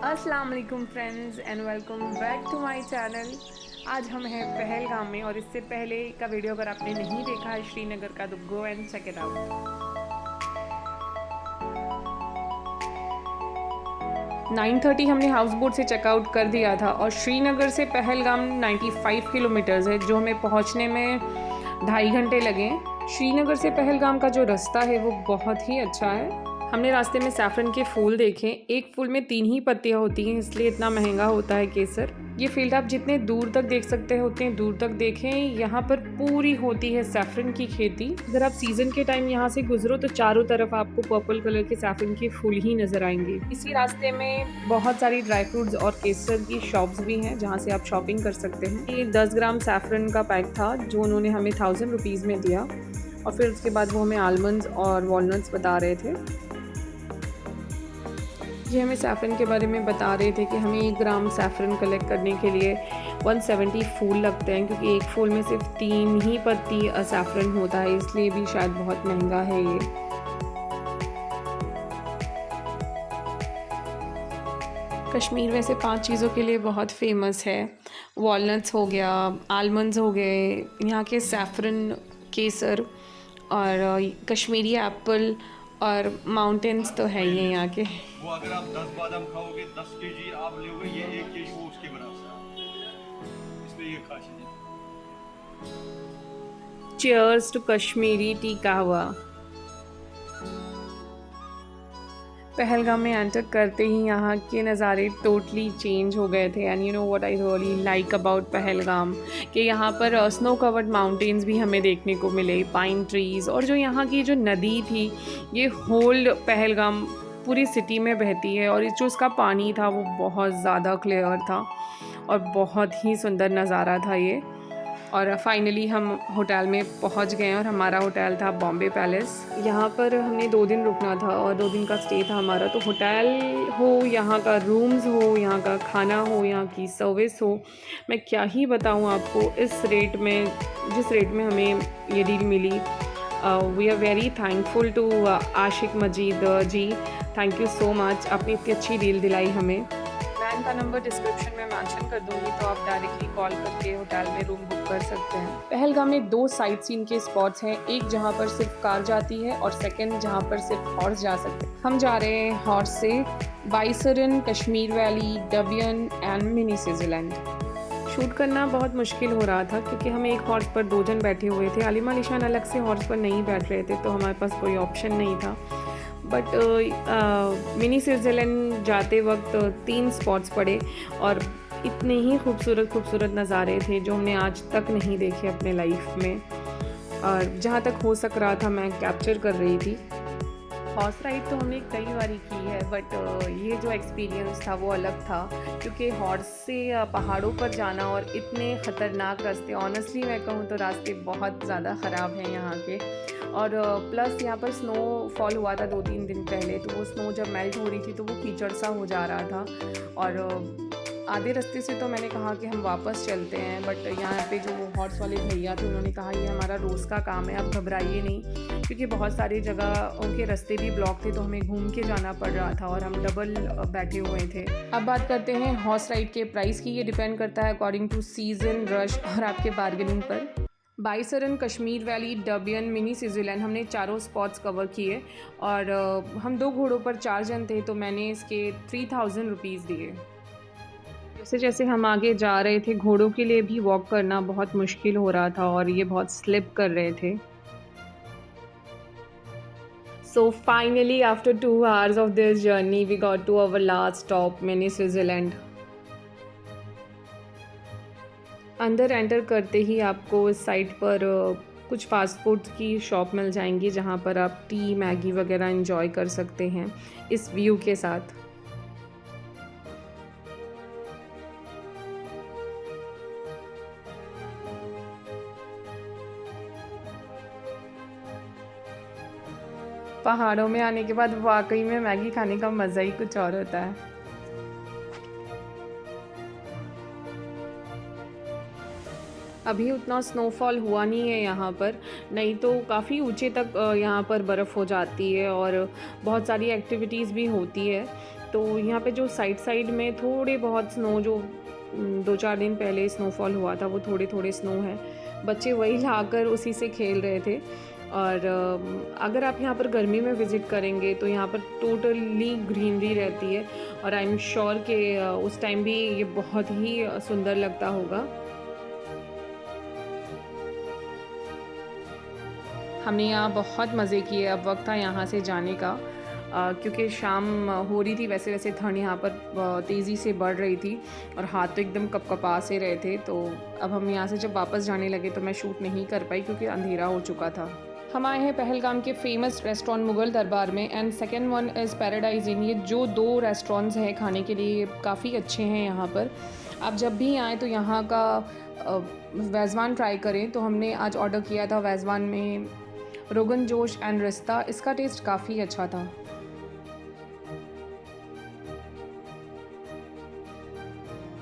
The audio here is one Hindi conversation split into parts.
अस्सलाम वालेकुम friends and welcome back to my channel. आज हम हैं पहलगाम में और इससे पहले का वीडियो अगर आपने नहीं देखा है श्रीनगर का तो go and check it out. 9:30 हमने हाउस बोट से चेकआउट कर दिया था और श्रीनगर से पहलगाम 95 किलोमीटर्स है जो हमें पहुंचने में 2.5 घंटे लगे। श्रीनगर से पहलगाम का जो रास्ता है वो बहुत ही अच्छा है। हमने रास्ते में सैफरन के फूल देखे। एक फूल में 3 ही पत्तियां होती हैं इसलिए इतना महंगा होता है केसर। ये फील्ड आप जितने दूर तक देख सकते हैं उतने दूर तक देखें। यहाँ पर पूरी होती है सैफरन की खेती। अगर आप सीजन के टाइम यहाँ से गुजरो तो चारों तरफ आपको पर्पल कलर के सैफरन के फूल ही नजर आएंगे। इसी रास्ते में बहुत सारी ड्राई फ्रूट्स और केसर की शॉप्स भी हैं जहाँ से आप शॉपिंग कर सकते हैं। ये 10 ग्राम सैफरन का पैक था जो उन्होंने हमें 1000 रुपीज़ में दिया और फिर उसके बाद वो हमें आलमंड्स और वॉलनट्स बता रहे थे। ये हमें सैफरन के बारे में बता रहे थे कि हमें 1 ग्राम सैफरन कलेक्ट करने के लिए 170 फूल लगते हैं क्योंकि एक फूल में सिर्फ 3 ही पत्ती सैफरन होता है, इसलिए भी शायद बहुत महंगा है ये। कश्मीर वैसे 5 चीज़ों के लिए बहुत फेमस है। वॉलनट्स हो गया, आलमंड्स हो गए, यहाँ के सैफरन, केसर और कश्मीरी एप्पल और माउंटेन्स तो है ही है यहाँ के। वो अगर आप 10 बादाम खाओगे 10 केजी आप लोगे, ये 1 केजी वो उसके बराबर है। इसमें ये खासियत है। चीयर्स टू कश्मीरी टी कहवा। पहलगाम में एंटर करते ही यहाँ के नज़ारे टोटली चेंज हो गए थे। And you know what I really like about Pahalgam कि यहाँ पर स्नो कवर्ड माउंटेन्स भी हमें देखने को मिले, पाइन ट्रीज़, और जो यहाँ की जो नदी थी ये होल पहलगाम पूरी सिटी में बहती है और जो उसका पानी था वो बहुत ज़्यादा क्लियर था और बहुत ही सुंदर नज़ारा था ये। और फाइनली हम होटल में पहुंच गए और हमारा होटल था बॉम्बे पैलेस। यहाँ पर हमने 2 दिन रुकना था और 2 दिन का स्टे था हमारा। तो होटल हो, यहाँ का रूम्स हो, यहाँ का खाना हो, यहाँ की सर्विस हो, मैं क्या ही बताऊँ आपको। इस रेट में, जिस रेट में हमें ये डील मिली, we are very thankful to Ashiq Majeed ji. Thank you so much, आपने इतनी अच्छी डील दिलाई हमें। मैं इनका नंबर डिस्क्रिप्शन में मेंशन कर दूंगी तो आप डायरेक्टली कॉल करके होटल में रूम बुक कर सकते हैं। पहलगाम में 2 साइट सीन के स्पॉट्स हैं, एक जहां पर सिर्फ कार जाती है और सेकंड जहां पर सिर्फ हॉर्स जा सकते हैं। हम जा रहे हैं हॉर्स से Baisaran, Kashmir valley, Dabian and mini Switzerland. Shoot करना बहुत मुश्किल हो रहा था क्योंकि हम एक हॉर्स पर 2 जन बैठे हुए थे। आलिमा निशान अलग से हॉर्स पर नहीं बैठ रहे थे तो हमारे पास कोई ऑप्शन नहीं था। बट मिनी स्विट्ज़रलैंड जाते वक्त 3 स्पॉट्स पड़े और इतने ही खूबसूरत नज़ारे थे जो हमने आज तक नहीं देखे अपने लाइफ में, और जहाँ तक हो सक रहा था मैं कैप्चर कर रही थी। हॉर्स राइड तो हमने कई बारी की है बट ये जो एक्सपीरियंस था वो अलग था क्योंकि हॉर्स से पहाड़ों पर जाना और इतने ख़तरनाक रास्ते, ऑनेस्टली मैं कहूँ तो रास्ते बहुत ज़्यादा ख़राब हैं यहाँ के। और प्लस यहाँ पर स्नो फॉल हुआ था 2-3 दिन पहले, तो वो स्नो जब मेल्ट हो रही थी तो वो कीचड़ सा हो जा रहा था। और आधे रास्ते से तो मैंने कहा कि हम वापस चलते हैं, बट यहाँ पे जो हॉर्स वाले भैया थे उन्होंने कहा ये हमारा रोज़ का काम है, आप घबराइए नहीं, क्योंकि बहुत सारी जगह उनके रास्ते भी ब्लॉक थे तो हमें घूम के जाना पड़ रहा था और हम डबल बैठे हुए थे। अब बात करते हैं हॉर्स राइड के प्राइस की। ये डिपेंड करता है अकॉर्डिंग टू सीज़न, रश और आपके बार्गेनिंग पर। बाइसरन, कश्मीर वैली, डबियन, मिनी स्विट्ज़रलैंड हमने चारों स्पॉट्स कवर किए और हम 2 घोड़ों पर 4 जन थे तो मैंने इसके 3000 रुपीज़ दिए। जैसे जैसे हम आगे जा रहे थे घोड़ों के लिए भी वॉक करना बहुत मुश्किल हो रहा था और ये बहुत स्लिप कर रहे थे। So finally after 2 hours of this journey we got to our last stop, mini Switzerland. अंदर एंटर करते ही आपको इस साइट पर कुछ फास्ट फूड की शॉप मिल जाएंगी जहां पर आप टी, मैगी वगैरह एंजॉय कर सकते हैं इस व्यू के साथ। पहाड़ों में आने के बाद वाकई में मैगी खाने का मज़ा ही कुछ और होता है। अभी उतना स्नोफॉल हुआ नहीं है यहाँ पर, नहीं तो काफ़ी ऊंचे तक यहाँ पर बर्फ़ हो जाती है और बहुत सारी एक्टिविटीज़ भी होती है। तो यहाँ पे जो साइड में थोड़े बहुत स्नो जो 2-4 दिन पहले स्नोफॉल हुआ था वो थोड़े-थोड़े स्नो हैं। बच्चे वही लाकर उसी से खेल रहे थे। और अगर आप यहाँ पर गर्मी में विज़िट करेंगे तो यहाँ पर टोटली ग्रीनरी रहती है और आई एम श्योर कि उस टाइम भी ये बहुत ही सुंदर लगता होगा। हमने यहाँ बहुत मज़े किए। अब वक्त था यहाँ से जाने का, क्योंकि शाम हो रही थी। वैसे ठंड यहाँ पर तेज़ी से बढ़ रही थी और हाथ तो एकदम कपकपा से रहे थे। तो अब हम यहाँ से जब वापस जाने लगे तो मैं शूट नहीं कर पाई क्योंकि अंधेरा हो चुका था। हम आए हैं पहलगाम के फेमस रेस्टोरेंट मुग़ल दरबार में, and second one is Paradise Inn. ये जो 2 रेस्टोरेंट्स हैं खाने के लिए काफ़ी अच्छे हैं यहाँ पर। आप जब भी आएँ तो यहाँ का वाज़वान ट्राई करें। तो हमने आज ऑर्डर किया था वाज़वान में रोगन जोश एंड रिश्ता। इसका टेस्ट काफ़ी अच्छा था।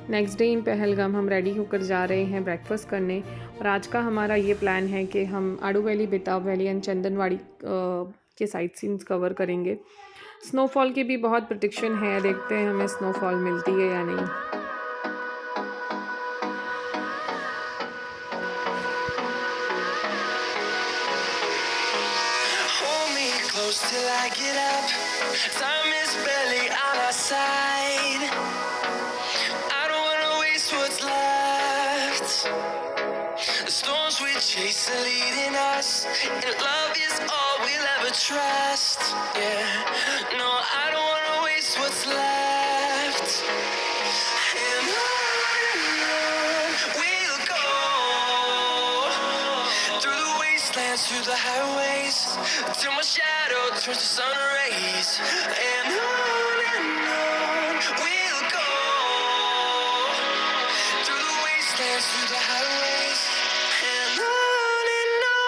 नेक्स्ट डे इन पहलगाम हम रेडी होकर जा रहे हैं ब्रेकफास्ट करने, और आज का हमारा ये प्लान है कि हम आडू वैली, बेताब वैली एंड चंदनवाड़ी के साइट सीन्स कवर करेंगे। स्नोफॉल की भी बहुत प्रडिक्शन है, देखते हैं हमें स्नोफॉल मिलती है या नहीं। Close till I get up. Time is barely on our side. I don't wanna waste what's left. The storms we chase are leading us, and love is all we'll ever trust. Yeah, no, I don't wanna waste what's left. And on we'll go, through the wastelands, through the highways, till my shadow turns to sun rays. And on we'll go, through the wastelands, through the highways. And on we'll go.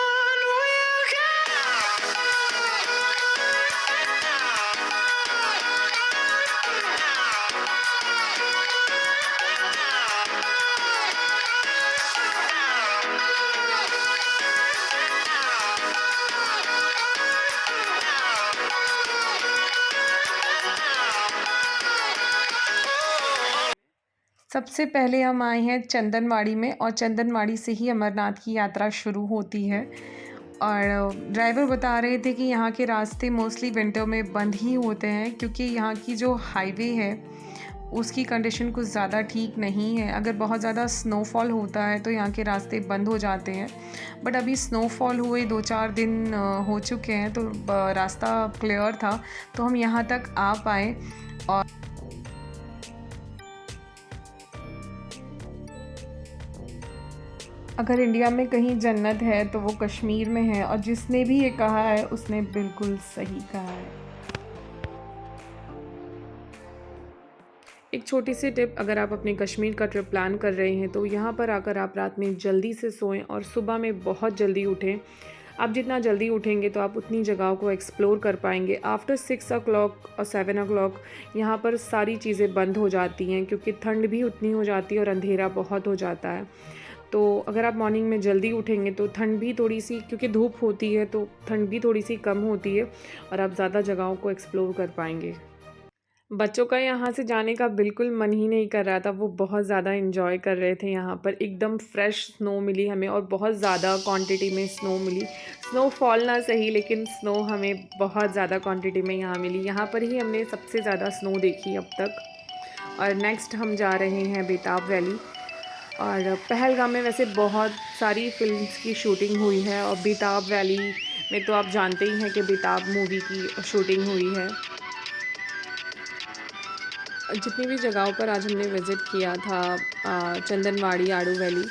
सबसे पहले हम आए हैं चंदनवाड़ी में, और चंदनवाड़ी से ही अमरनाथ की यात्रा शुरू होती है। और ड्राइवर बता रहे थे कि यहाँ के रास्ते मोस्टली विंटर में बंद ही होते हैं, क्योंकि यहाँ की जो हाईवे है उसकी कंडीशन कुछ ज़्यादा ठीक नहीं है। अगर बहुत ज़्यादा स्नोफॉल होता है तो यहाँ के रास्ते बंद हो जाते हैं। बट अभी स्नोफॉल हुए 2-4 दिन हो चुके हैं, तो रास्ता क्लियर था, तो हम यहाँ तक आ पाए। और अगर इंडिया में कहीं जन्नत है तो वो कश्मीर में है, और जिसने भी ये कहा है उसने बिल्कुल सही कहा है। एक छोटी सी टिप, अगर आप अपने कश्मीर का ट्रिप प्लान कर रहे हैं तो यहाँ पर आकर आप रात में जल्दी से सोएं और सुबह में बहुत जल्दी उठें। आप जितना जल्दी उठेंगे तो आप उतनी जगहों को एक्सप्लोर कर पाएंगे। आफ्टर 6 o'clock और 7 o'clock यहाँ पर सारी चीज़ें बंद हो जाती हैं, क्योंकि ठंड भी उतनी हो जाती है और अंधेरा बहुत हो जाता है। तो अगर आप मॉर्निंग में जल्दी उठेंगे तो ठंड भी थोड़ी सी, क्योंकि धूप होती है तो ठंड भी थोड़ी सी कम होती है और आप ज़्यादा जगहों को एक्सप्लोर कर पाएंगे। बच्चों का यहाँ से जाने का बिल्कुल मन ही नहीं कर रहा था। वो बहुत ज़्यादा एंजॉय कर रहे थे। यहाँ पर एकदम फ्रेश स्नो मिली हमें, और बहुत ज़्यादा क्वांटिटी में स्नो मिली। स्नोफॉल ना सही, लेकिन स्नो हमें बहुत ज़्यादा क्वांटिटी में यहाँ मिली। यहाँ पर ही हमने सबसे ज़्यादा स्नो देखी अब तक। और नेक्स्ट हम जा रहे हैं बेताब वैली। और पहलगाम में वैसे बहुत सारी फिल्म्स की शूटिंग हुई है, और बेताब वैली में तो आप जानते ही हैं कि बेताब मूवी की शूटिंग हुई है। जितनी भी जगहों पर आज हमने विज़िट किया था, चंदनवाड़ी, आडू वैली,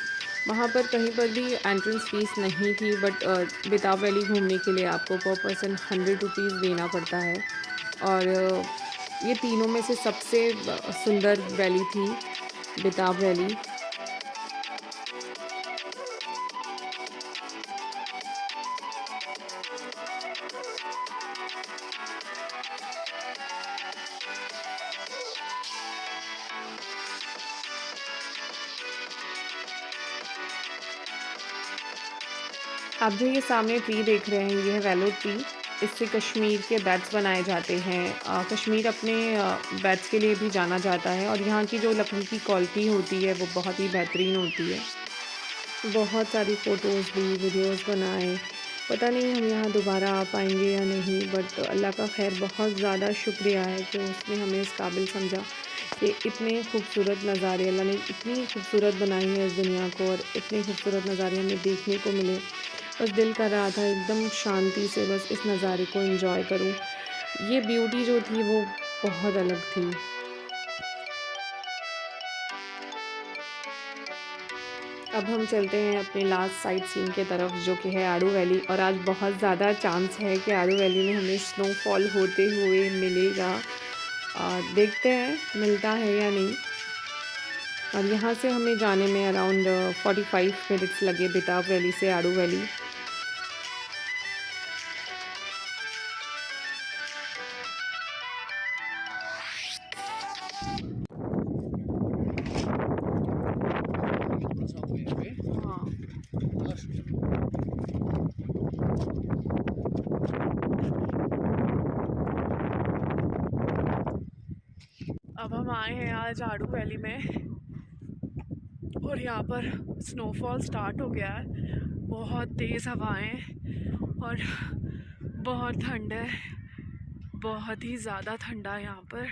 वहाँ पर कहीं पर भी एंट्रेंस फ़ीस नहीं थी। बट बेताब वैली घूमने के लिए आपको पर पर्सन 100 रुपीज़ देना पड़ता है। और ये तीनों में से सबसे सुंदर वैली थी बेताब वैली। आप जो ये सामने ट्री देख रहे हैं, ये है वैलो ट्री। इससे कश्मीर के बैट्स बनाए जाते हैं। कश्मीर अपने बैट्स के लिए भी जाना जाता है और यहाँ की जो लकड़ी की क्वालिटी होती है वो बहुत ही बेहतरीन होती है। बहुत सारी फ़ोटोज़ ली, वीडियोज़ बनाए। पता नहीं हम यहाँ दोबारा आ पाएंगे या नहीं, बट अल्लाह का खैर बहुत ज़्यादा शुक्रिया है कि उसने हमें इस काबिल समझा कि इतने खूबसूरत नज़ारे अल्लाह ने इतनी खूबसूरत बनाई है इस दुनिया को, और इतने खूबसूरत नज़ारे हमें देखने को मिले। बस दिल कर रहा था एकदम शांति से बस इस नज़ारे को एंजॉय करूँ। ये ब्यूटी जो थी वो बहुत अलग थी। अब हम चलते हैं अपने लास्ट साइट सीन के तरफ, जो कि है आड़ू वैली। और आज बहुत ज़्यादा चांस है कि आड़ू वैली में हमें स्नोफॉल होते हुए मिलेगा। देखते हैं मिलता है या नहीं। और यहाँ से हमें जाने में अराउंड 45 मिनट्स लगे बेताब वैली से आड़ू वैली। हाँ, अब हम आए हैं आज आड़ू वैली में और यहाँ पर स्नोफॉल स्टार्ट हो गया है। बहुत तेज़ हवाएं और बहुत ठंड है, बहुत ही ज़्यादा ठंडा है यहाँ पर।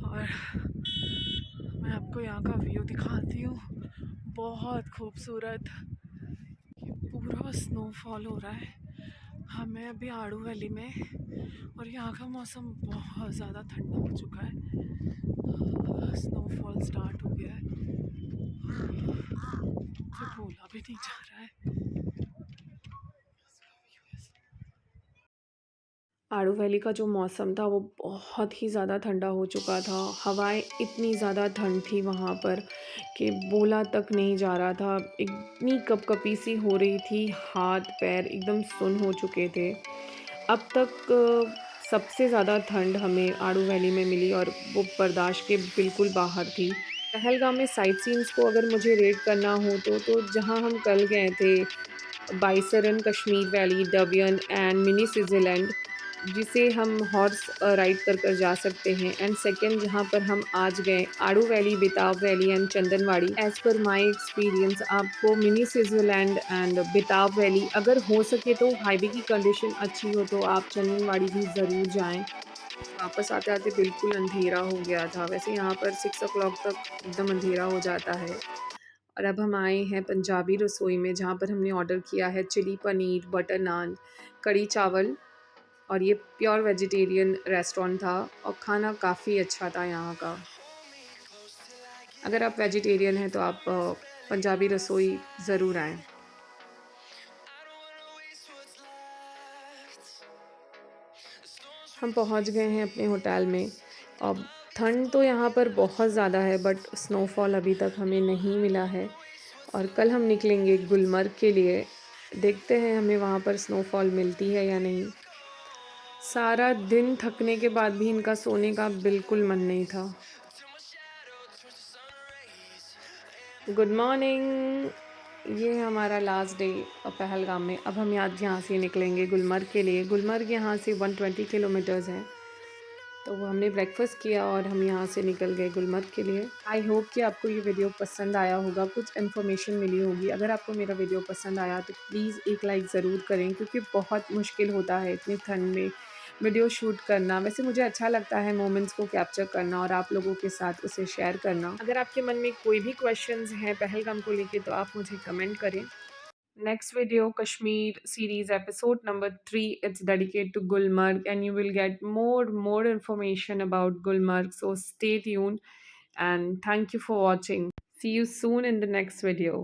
और मैं आपको यहाँ का व्यू दिखाती हूँ, बहुत खूबसूरत। ये पूरा स्नोफॉल हो रहा है। हमें अभी आड़ू वैली में, और यहाँ का मौसम बहुत ज़्यादा ठंडा हो चुका है। स्नोफॉल स्टार्ट हो गया है, तो बोला भी नहीं जा रहा है। आड़ू वैली का जो मौसम था वो बहुत ही ज़्यादा ठंडा हो चुका था। हवाएं इतनी ज़्यादा ठंड थी वहाँ पर कि बोला तक नहीं जा रहा था। इतनी कपकपी सी हो रही थी, हाथ पैर एकदम सुन्न हो चुके थे। अब तक सबसे ज़्यादा ठंड हमें आड़ू वैली में मिली और वो बर्दाश्त के बिल्कुल बाहर थी। पहलगाम में साइट सीन्स को अगर मुझे रेट करना हो तो जहाँ हम कल गए थे, Baisaran, Kashmir valley, Dabian and mini Switzerland, जिसे हम हॉर्स राइड कर जा सकते हैं। एंड सेकंड जहाँ पर हम आज गए, आड़ू वैली, बेताब valley and Chandanwadi. As per my experience आपको मिनी स्विट्ज़रलैंड एंड बेताब वैली, अगर हो सके तो हाईवे की कंडीशन अच्छी हो तो आप चंदनवाड़ी भी ज़रूर जाएँ। वापस आते-आते बिल्कुल अंधेरा हो गया था। वैसे यहाँ पर 6 o'clock तक एकदम अंधेरा हो जाता है। और अब हम आए हैं पंजाबी रसोई में, जहाँ पर हमने ऑर्डर किया है चिली पनीर, बटर नान, कढ़ी चावल। और ये प्योर वेजिटेरियन रेस्टोरेंट था और खाना काफ़ी अच्छा था यहाँ का। अगर आप वेजिटेरियन हैं तो आप पंजाबी रसोई ज़रूर आएँ। हम पहुँच गए हैं अपने होटल में। अब ठंड तो यहाँ पर बहुत ज़्यादा है, बट स्नोफॉल अभी तक हमें नहीं मिला है। और कल हम निकलेंगे गुलमर्ग के लिए। देखते हैं हमें वहाँ पर स्नोफॉल मिलती है या नहीं। सारा दिन थकने के बाद भी इनका सोने का बिल्कुल मन नहीं था। Good morning. ये है हमारा लास्ट डे पहलगाम में। अब हम यहाँ से निकलेंगे गुलमर्ग के लिए। गुलमर्ग यहाँ से 120 किलोमीटर्स है। तो वो हमने ब्रेकफास्ट किया और हम यहाँ से निकल गए गुलमर्ग के लिए। आई होप कि आपको ये वीडियो पसंद आया होगा, कुछ इन्फॉर्मेशन मिली होगी। अगर आपको मेरा वीडियो पसंद आया तो प्लीज़ एक लाइक ज़रूर करें, क्योंकि बहुत मुश्किल होता है इतनी ठंड में वीडियो शूट करना। वैसे मुझे अच्छा लगता है मोमेंट्स को कैप्चर करना और आप लोगों के साथ उसे शेयर करना। अगर आपके मन में कोई भी क्वेश्चंस हैं पहलगाम को लेके तो आप मुझे कमेंट करें। Next video, Kashmir series episode number 3, it's dedicated to Gulmarg, and you will get more information about Gulmarg. So stay tuned and thank you for watching. See you soon in the next video.